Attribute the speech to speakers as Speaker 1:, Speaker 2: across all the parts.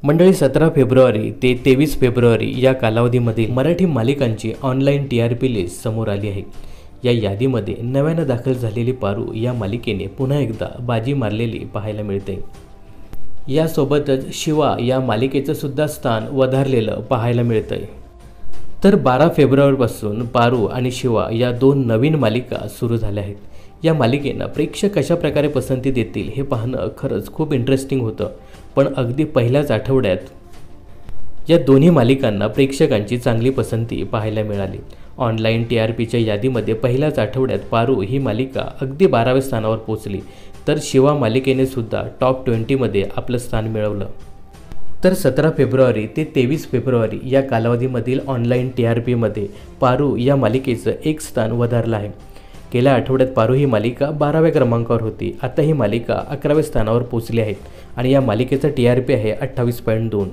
Speaker 1: मंडळी 17 फेब्रुवारी ते 23 फेब्रुवारी या कालावधीमध्ये मराठी मालिकांची ऑनलाईन TRP लिस्ट समोर आली आहे। या यादीमध्ये नव्यानं दाखल झालेली पारू या मालिकेने पुन्हा एकदा बाजी मारलेली पाहायला मिळते। यासोबतच शिवा या मालिकेचं सुद्धा स्थान वधारलेलं पाहायला मिळतंय। तर 12 फेब्रुवारीपासून पारू आणि शिवा या दोन नवीन मालिका सुरू झाल्या आहेत। या मालिकेंना प्रेक्षक कशा प्रकारे पसंती देतील हे पाहणं खरंच खूप इंटरेस्टिंग होतं। पण अगदी पहिल्याच आठवड्यात या दोन्ही मालिकांना प्रेक्षकांची चांगली पसंती पाहायला मिळाली। ऑनलाईन TRPच्या यादीमध्ये पहिल्याच आठवड्यात पारू ही मालिका अगदी 12व्या स्थानावर पोहोचली, तर शिवा मालिकेने सुद्धा टॉप 20 मध्ये आपलं स्थान मिळवलं। तर 17 फेब्रुवारी ते 23 फेब्रुवारी या कालावधीमधील ऑनलाईन TRPमध्ये पारू या मालिकेचं एक स्थान वधारलं आहे। गेल्या आठवड्यात पारू ही मालिका 12व्या क्रमांकावर होती। आता ही मालिका 11व्या स्थानावर पोहोचली आहे आणि या मालिकेचा TRP आहे 28.2।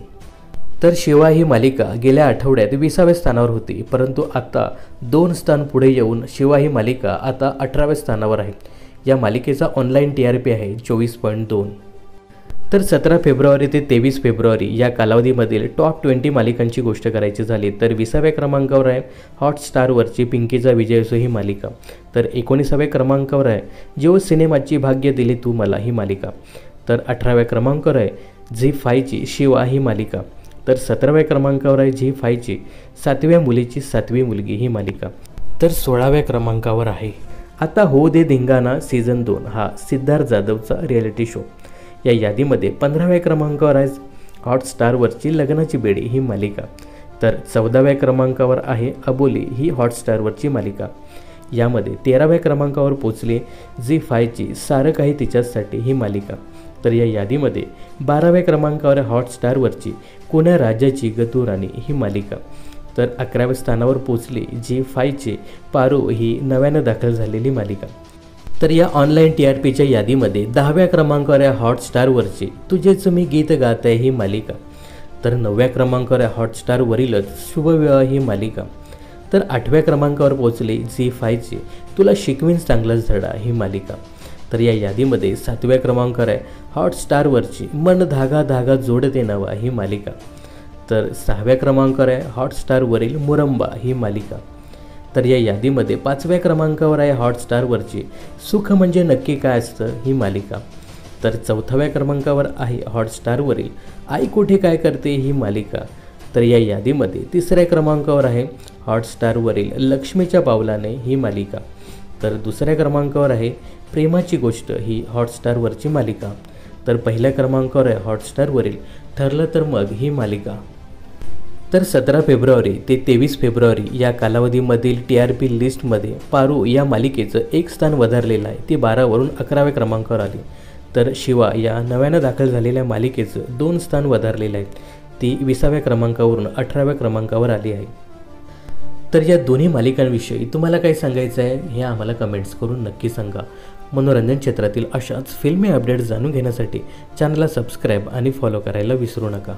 Speaker 1: तर शिवा ही मालिका गेल्या आठवड्यात 20व्या स्थानावर होती, परंतु आता 2 स्थान पुढे येऊन शिवा ही मालिका आता 18व्या स्थानावर आहे। या मालिकेचा ऑनलाईन TRP आहे 24.2। तर 17 फेब्रुवारी ते 23 फेब्रुवारी या कालावधीमधील टॉप 20 मालिकांची गोष्ट करायची झाली तर 20व्या क्रमांकावर आहे हॉटस्टारवरची पिंकीचा विजय असो ही मालिका। तर 19व्या क्रमांकावर आहे जिओ सिनेमाची भाग्य दिले तू मला ही मालिका। तर 18व्या क्रमांकावर आहे झी5ची शिवा ही मालिका। तर 17व्या क्रमांकावर आहे झी5ची 7व्या मुलीची 7वी मुलगी ही मालिका। तर 16व्या क्रमांकावर आहे आता हो दे धिंगाणा सीझन 2 हा सिद्धार्थ जाधवचा रिॲलिटी शो। या यादीमध्ये 15व्या क्रमांकावर आहे हॉटस्टारवरची लग्नाची बेडी ही मालिका। तर 14व्या क्रमांकावर आहे अबोली ही हॉटस्टारवरची मालिका। यामध्ये 13व्या क्रमांकावर पोचली झी5ची सारं काही तिच्यासाठी ही मालिका। तर या यादीमध्ये 12व्या क्रमांकावर हॉटस्टारवरची कोण्या राजाची गतू राणी ही मालिका। तर 11व्या स्थानावर पोचली झी5ची पारू ही नव्यानं दाखल झालेली मालिका। तर या ऑनलाईन TRPच्या यादीमध्ये 10व्या क्रमांकावर आहे हॉटस्टारवरची तुझेच मी गीत गात आहे ही मालिका। तर 9व्या क्रमांकावर आहे हॉटस्टारवरीलच शुभविवाह ही मालिका। तर 8व्या क्रमांकावर पोहोचली झी5ची तुला शिकवीन चांगलाच धडा ही मालिका। तर या यादीमध्ये 7व्या क्रमांकावर आहे हॉटस्टारवरची मन धागा धागा जोडते नवा ही मालिका। तर 6व्या क्रमांकावर आहे हॉटस्टारवरील मुरंबा ही मालिका। तर या यादीमध्ये 5व्या क्रमांकावर आहे हॉटस्टारवरची सुख म्हणजे नक्की काय असतं ही मालिका। तर 4व्या क्रमांकावर आहे हॉटस्टारवरील आई कुठे काय करते ही मालिका। तर या यादीमध्ये 3ऱ्या क्रमांकावर आहे हॉटस्टारवरील लक्ष्मीच्या पावलाने ही मालिका। तर 2ऱ्या क्रमांकावर आहे प्रेमाची गोष्ट ही हॉटस्टारवरची मालिका। तर 1ल्या क्रमांकावर आहे हॉटस्टारवरील ठरलं तर मग ही मालिका। तर 17 फेब्रुवारी ते 23 फेब्रुवारी या कालावधीमधील TRP लिस्टमध्ये पारू या मालिकेचं एक स्थान वधारलेलं आहे। ती 12 वरून 11व्या क्रमांकावर आली। तर शिवा या नव्यानं दाखल झालेल्या मालिकेचं 2 स्थान वधारलेलं आहे। ती 20व्या क्रमांकावरून 18व्या क्रमांकावर आली आहे। तर या दोन्ही मालिकांविषयी तुम्हाला काय सांगायचं आहे हे आम्हाला कमेंट्स करून नक्की सांगा। मनोरंजन क्षेत्रातील अशाच फिल्मी अपडेट्स जाणून घेण्यासाठी चॅनलला सबस्क्राईब आणि फॉलो करायला विसरू नका।